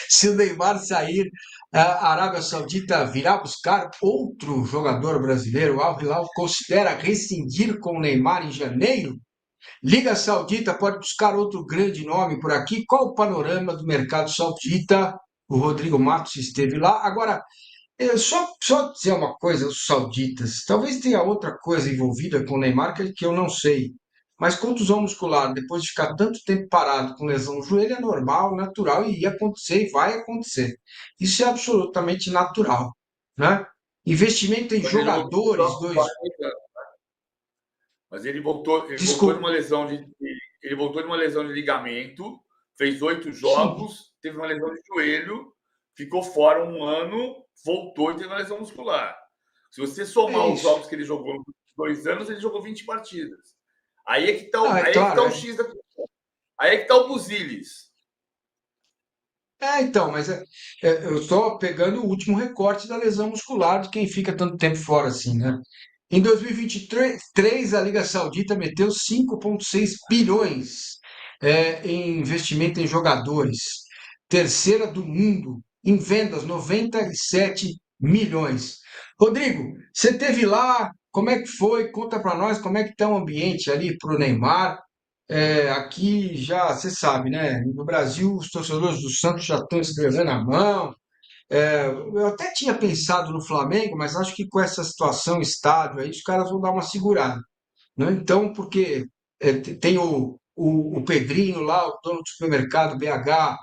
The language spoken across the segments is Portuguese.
Se o Neymar sair, a Arábia Saudita virá buscar outro jogador brasileiro. O Al Hilal considera rescindir com o Neymar em janeiro. Liga Saudita pode buscar outro grande nome por aqui. Qual o panorama do mercado saudita? O Rodrigo Matos esteve lá. Agora, só dizer uma coisa, os sauditas, talvez tenha outra coisa envolvida com o Neymar que eu não sei. Mas contusão muscular, depois de ficar tanto tempo parado com lesão no joelho, é normal, natural e ia acontecer e vai acontecer. Isso é absolutamente natural, né? Investimento em Mas ele voltou dos jogadores, próximos dois. 40 anos. Mas ele voltou de Desculpa, uma lesão ele voltou de uma lesão de ligamento, fez 8 sim, jogos, teve uma lesão de joelho, ficou fora um ano, voltou e teve uma lesão muscular. Se você é somar os isso. jogos que ele jogou nos 2 anos, ele jogou 20 partidas. Aí é que tá Não, é aí é que tá claro, o é. X da aí é que tá o Buzilis. Então, mas eu estou pegando o último recorte da lesão muscular de quem fica tanto tempo fora assim, né? Em 2023, a Liga Saudita meteu 5,6 bilhões em investimento em jogadores, terceira do mundo, em vendas, 97 milhões. Rodrigo, você teve lá, como é que foi? Conta para nós como é que está o ambiente ali para o Neymar. Aqui já, você sabe, né? No Brasil, os torcedores do Santos já estão escrevendo à mão. Eu até tinha pensado no Flamengo, mas acho que com essa situação estável aí, os caras vão dar uma segurada, né? Então, porque tem o Pedrinho lá, o dono do supermercado BH,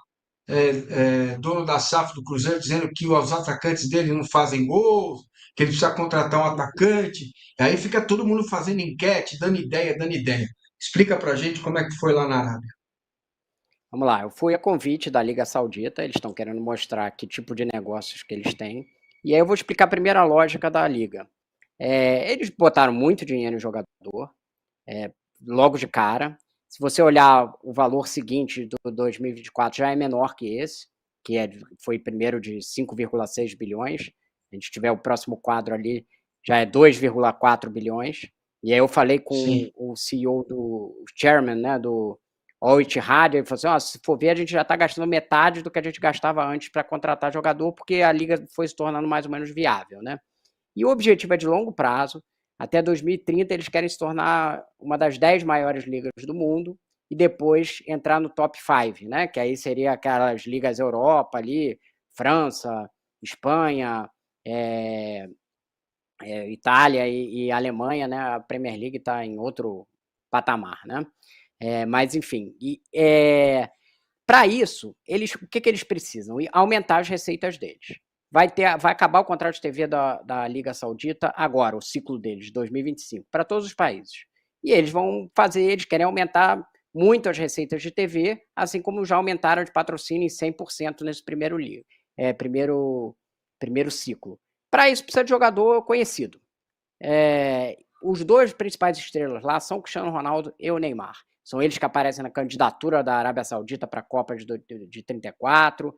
dono da SAF do Cruzeiro, dizendo que os atacantes dele não fazem gols, que ele precisa contratar um atacante. Aí fica todo mundo fazendo enquete, dando ideia, dando ideia. Explica pra gente como é que foi lá na Arábia. Vamos lá, eu fui a convite da Liga Saudita, eles estão querendo mostrar que tipo de negócios que eles têm. E aí eu vou explicar primeiro a lógica da Liga. Eles botaram muito dinheiro em jogador, logo de cara. Se você olhar o valor seguinte do 2024, já é menor que esse, foi primeiro de 5,6 bilhões. Se a gente tiver o próximo quadro ali, já é 2,4 bilhões. E aí eu falei Sim. com o CEO o chairman, né, do Al Ittihad, ele falou assim, se for ver, a gente já está gastando metade do que a gente gastava antes para contratar jogador, porque a liga foi se tornando mais ou menos viável, né? E o objetivo é de longo prazo. Até 2030, eles querem se tornar uma das 10 maiores ligas do mundo e depois entrar no top 5, né? Que aí seria aquelas ligas Europa ali, França, Espanha, Itália e Alemanha, né? A Premier League está em outro patamar, né? Mas, enfim, para isso, o que eles precisam? Aumentar as receitas deles. Vai acabar o contrato de TV da Liga Saudita agora, o ciclo deles, 2025, para todos os países. E eles querem aumentar muito as receitas de TV, assim como já aumentaram de patrocínio em 100% nesse primeiro ciclo. Para isso, precisa de jogador conhecido. Os dois principais estrelas lá são o Cristiano Ronaldo e o Neymar. São eles que aparecem na candidatura da Arábia Saudita para a Copa de 34.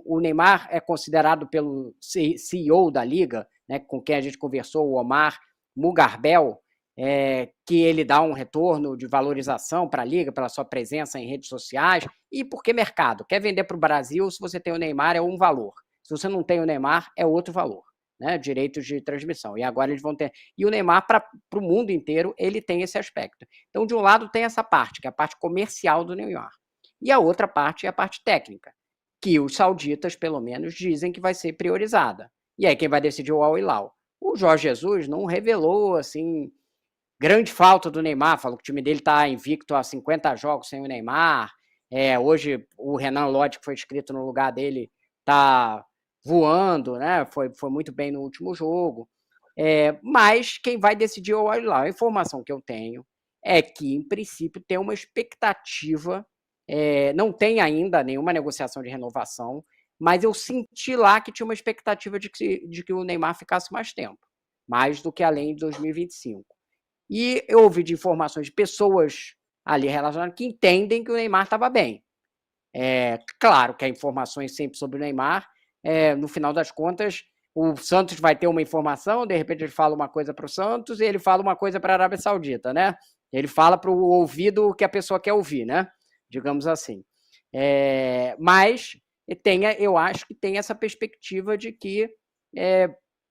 O Neymar é considerado pelo CEO da liga, né, com quem a gente conversou, o Omar Mugarbel, que ele dá um retorno de valorização para a liga, pela sua presença em redes sociais, e porque mercado. Quer vender para o Brasil, se você tem o Neymar, é um valor. Se você não tem o Neymar, é outro valor. Né, direitos de transmissão. E agora eles vão ter. E o Neymar, para o mundo inteiro, ele tem esse aspecto. Então, de um lado, tem essa parte, que é a parte comercial do Neymar. E a outra parte é a parte técnica, que os sauditas, pelo menos, dizem que vai ser priorizada. E aí, quem vai decidir o Al Hilal? O Jorge Jesus não revelou, assim, grande falta do Neymar, falou que o time dele está invicto a 50 jogos sem o Neymar. Hoje, o Renan Lodge, que foi inscrito no lugar dele, está voando, né? Foi muito bem no último jogo. Mas quem vai decidir é o Al Hilal. A informação que eu tenho é que, em princípio, tem uma expectativa, não tem ainda nenhuma negociação de renovação, mas eu senti lá que tinha uma expectativa de que o Neymar ficasse mais tempo, mais do que além de 2025. E eu ouvi de informações de pessoas ali relacionadas que entendem que o Neymar estava bem. Claro que há informações sempre sobre o Neymar, no final das contas, o Santos vai ter uma informação, de repente ele fala uma coisa para o Santos e ele fala uma coisa para a Arábia Saudita, né? Ele fala para o ouvido o que a pessoa quer ouvir, né? Digamos assim. Mas eu acho que tem essa perspectiva de que,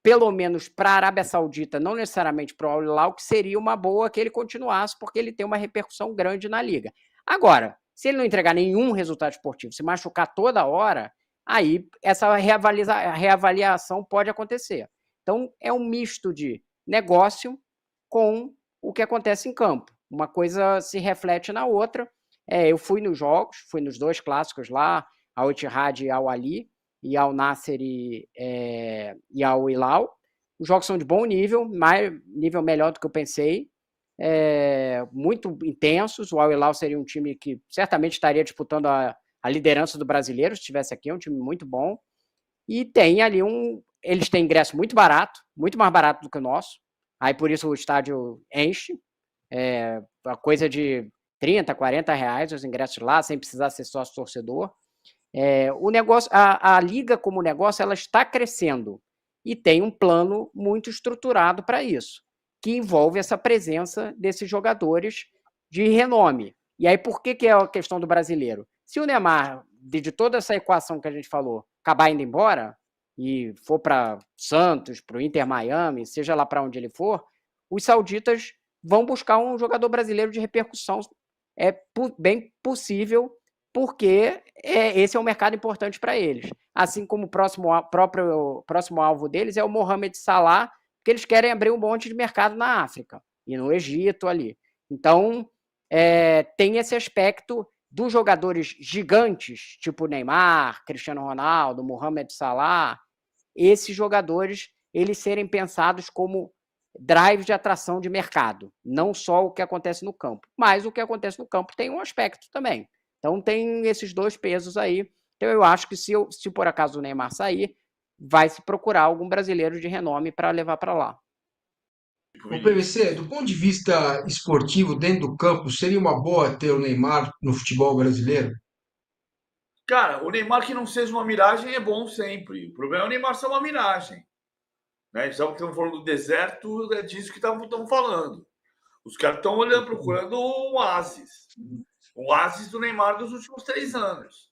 pelo menos para a Arábia Saudita, não necessariamente para o Al Hilal, que seria uma boa que ele continuasse, porque ele tem uma repercussão grande na liga. Agora, se ele não entregar nenhum resultado esportivo, se machucar toda hora, aí essa reavaliação pode acontecer. Então, é um misto de negócio com o que acontece em campo. Uma coisa se reflete na outra. Eu fui nos jogos, fui nos 2 clássicos lá, Al Ittihad e Al Ahly, e Al Nassr e Al Hilal. Os jogos são de bom nível, nível melhor do que eu pensei, muito intensos. O Al Hilal seria um time que certamente estaria disputando a liderança do brasileiro, se estivesse aqui, é um time muito bom. E tem ali eles têm ingresso muito barato, muito mais barato do que o nosso, aí por isso o estádio enche, a coisa de 30, 40 reais os ingressos lá, sem precisar ser sócio torcedor. O negócio, a liga como negócio, ela está crescendo e tem um plano muito estruturado para isso, que envolve essa presença desses jogadores de renome. E aí, por que é a questão do brasileiro? Se o Neymar, de toda essa equação que a gente falou, acabar indo embora e for para Santos, para o Inter Miami, seja lá para onde ele for, os sauditas vão buscar um jogador brasileiro de repercussão. É bem possível, porque esse é um mercado importante para eles. Assim como o próximo alvo deles é o Mohamed Salah, que eles querem abrir um monte de mercado na África e no Egito ali. Então, tem esse aspecto dos jogadores gigantes, tipo Neymar, Cristiano Ronaldo, Mohamed Salah, esses jogadores, eles serem pensados como drive de atração de mercado, não só o que acontece no campo, mas o que acontece no campo tem um aspecto também. Então tem esses 2 pesos aí. Então eu acho que se por acaso o Neymar sair, vai se procurar algum brasileiro de renome para levar para lá. O PVC, do ponto de vista esportivo, dentro do campo, seria uma boa ter o Neymar no futebol brasileiro? Cara, o Neymar que não seja uma miragem é bom sempre. O problema é o Neymar ser uma miragem. Né? Já que estamos falando do deserto, é disso que estamos falando. Os caras estão olhando, procurando um oásis. O oásis do Neymar dos últimos 3 anos.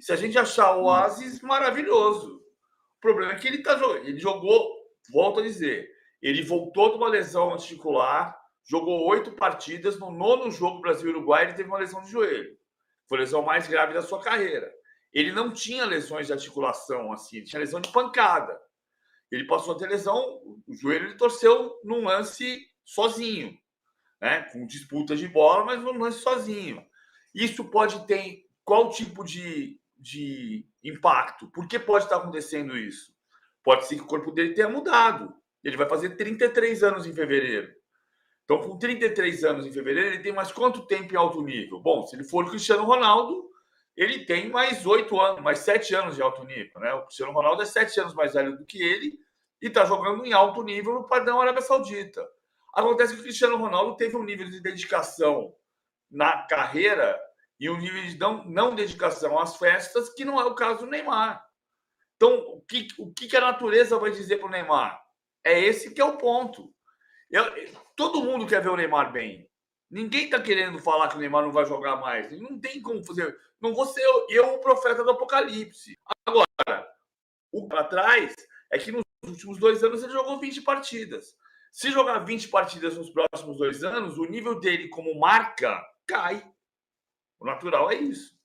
Se a gente achar o oásis, maravilhoso. O problema é que ele jogou, volto a dizer, ele voltou de uma lesão articular, jogou 8 partidas, no 9º jogo Brasil-Uruguai ele teve uma lesão de joelho. Foi a lesão mais grave da sua carreira. Ele não tinha lesões de articulação assim, ele tinha lesão de pancada. Ele passou a ter lesão, o joelho ele torceu num lance sozinho, né? Com disputa de bola, mas num lance sozinho. Isso pode ter qual tipo de impacto? Por que pode estar acontecendo isso? Pode ser que o corpo dele tenha mudado. Ele vai fazer 33 anos em fevereiro. Então, com 33 anos em fevereiro, ele tem mais quanto tempo em alto nível? Bom, se ele for o Cristiano Ronaldo, ele tem mais 8 anos, mais 7 anos de alto nível, né? O Cristiano Ronaldo é 7 anos mais velho do que ele e está jogando em alto nível no padrão Arábia Saudita. Acontece que o Cristiano Ronaldo teve um nível de dedicação na carreira e um nível de não dedicação às festas que não é o caso do Neymar. Então, o que a natureza vai dizer para o Neymar? É esse que é o ponto. Todo mundo quer ver o Neymar bem. Ninguém está querendo falar que o Neymar não vai jogar mais. Não tem como fazer. Não vou ser eu o profeta do apocalipse. Agora, o que atrás é que nos últimos 2 anos ele jogou 20 partidas. Se jogar 20 partidas nos próximos 2 anos, o nível dele como marca cai. O natural é isso.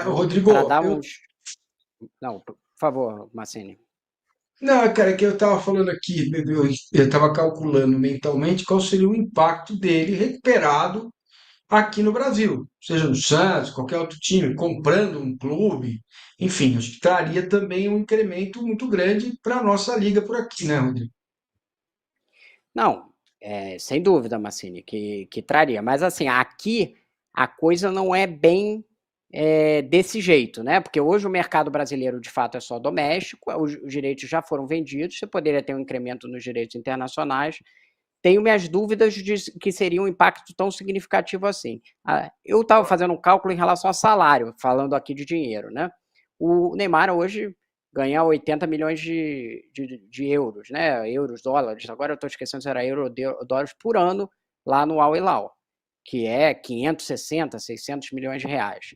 Rodrigo, Não, por favor, Massini. Não, cara, é que eu estava falando aqui, eu estava calculando mentalmente qual seria o impacto dele recuperado aqui no Brasil, seja no Santos, qualquer outro time, comprando um clube, enfim, acho que traria também um incremento muito grande para a nossa liga por aqui, né, Rodrigo? Não, sem dúvida, Massini, que traria. Mas assim, aqui a coisa não é bem desse jeito, né? Porque hoje o mercado brasileiro de fato é só doméstico, os direitos já foram vendidos, você poderia ter um incremento nos direitos internacionais. Tenho minhas dúvidas de que seria um impacto tão significativo assim. Eu estava fazendo um cálculo em relação ao salário, falando aqui de dinheiro, né? O Neymar hoje ganha 80 milhões de euros, né? Euros, dólares, agora eu estou esquecendo se era euro ou dólares por ano lá no Al Hilal, que é 560, 600 milhões de reais.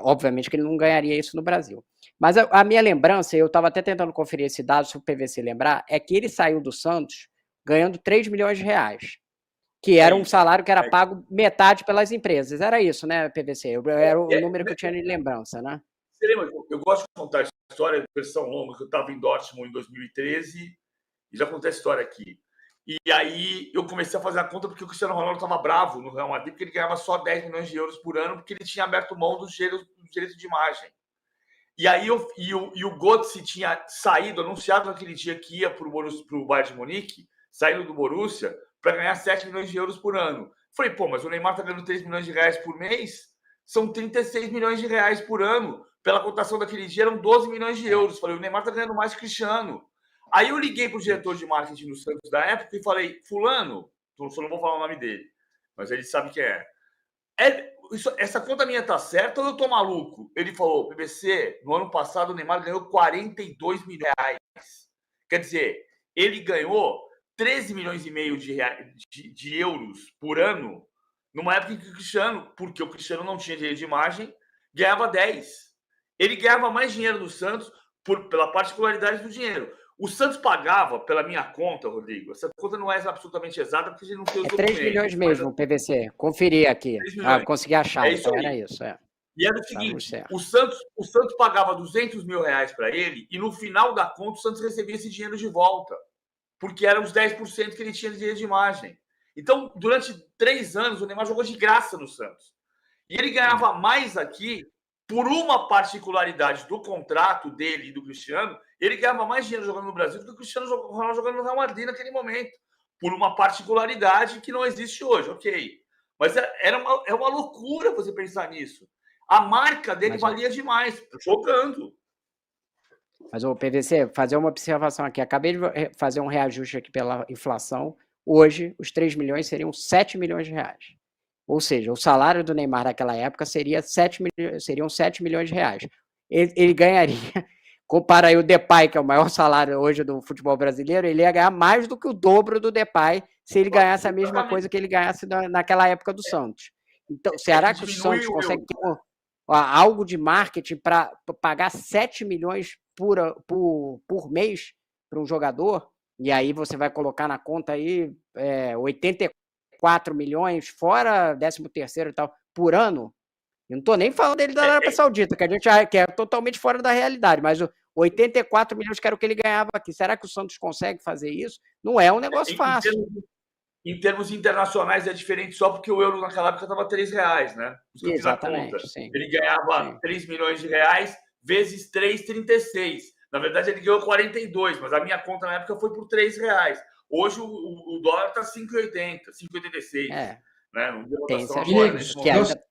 Obviamente que ele não ganharia isso no Brasil. Mas a minha lembrança, eu estava até tentando conferir esse dado, se o PVC lembrar, é que ele saiu do Santos ganhando 3 milhões de reais, que era um salário que era pago metade pelas empresas. Era isso, né, PVC? Era o número que eu tinha de lembrança, né? Você lembra? Eu gosto de contar a história, versão longa, que eu estava em Dortmund em 2013, e já contei a história aqui. E aí eu comecei a fazer a conta porque o Cristiano Ronaldo estava bravo no Real Madrid, porque ele ganhava só 10 milhões de euros por ano, porque ele tinha aberto mão dos direitos de imagem. E aí o Götze tinha saído, anunciado naquele dia que ia para o Bayern de Munique, saindo do Borussia, para ganhar 7 milhões de euros por ano. Falei, pô, mas o Neymar está ganhando 3 milhões de reais por mês? São 36 milhões de reais por ano. Pela cotação daquele dia, eram 12 milhões de euros. Falei, o Neymar está ganhando mais que o Cristiano. Aí eu liguei para o diretor de marketing do Santos da época e falei, fulano, só não vou falar o nome dele, mas ele sabe quem é. Essa conta minha tá certa ou eu tô maluco? Ele falou, PVC, no ano passado o Neymar ganhou 42 milhões de reais. Quer dizer, ele ganhou 13 milhões e meio de euros por ano, numa época em que o Cristiano, porque o Cristiano não tinha direito de imagem, ganhava 10. Ele ganhava mais dinheiro do Santos pela particularidade do dinheiro. O Santos pagava, pela minha conta, Rodrigo, essa conta não é absolutamente exata, porque a gente não tem os documentos. 3 milhões mesmo, o PVC. Conferi aqui. Consegui achar, então era isso. E era o seguinte, o Santos pagava 200 mil reais para ele e no final da conta o Santos recebia esse dinheiro de volta, porque eram os 10% que ele tinha de direito de imagem. Então, durante 3 anos, o Neymar jogou de graça no Santos. E ele ganhava mais aqui por uma particularidade do contrato dele e do Cristiano. Ele ganhava mais dinheiro jogando no Brasil do que o Cristiano Ronaldo jogando no Real Madrid naquele momento, por uma particularidade que não existe hoje, ok. Mas é uma loucura você pensar nisso. A marca dele valia demais, jogando. Mas o PVC, fazer uma observação aqui. Acabei de fazer um reajuste aqui pela inflação. Hoje, os 3 milhões seriam 7 milhões de reais. Ou seja, o salário do Neymar naquela época seriam 7 milhões de reais. Ele ganharia, compara aí o Depay, que é o maior salário hoje do futebol brasileiro, ele ia ganhar mais do que o dobro do Depay se ele ganhasse a mesma coisa que ele ganhasse naquela época do Santos. Então, será que o Santos consegue ter algo de marketing para pagar 7 milhões por mês para um jogador? E aí você vai colocar na conta aí 84 milhões, fora 13º e tal, por ano. Eu não estou nem falando dele da Arábia Saudita, que a gente que é totalmente fora da realidade, mas 84 milhões que era o que ele ganhava aqui. Será que o Santos consegue fazer isso? Não é um negócio fácil. Em termos internacionais é diferente só porque o euro naquela época estava R$3, né? Exatamente, sim. Ele ganhava 3 milhões de reais vezes 3, 36. Na verdade, ele ganhou 42, mas a minha conta na época foi por R$3. Hoje o dólar está 5,80, 5,86. É. Né? Tem esse aspecto, que ainda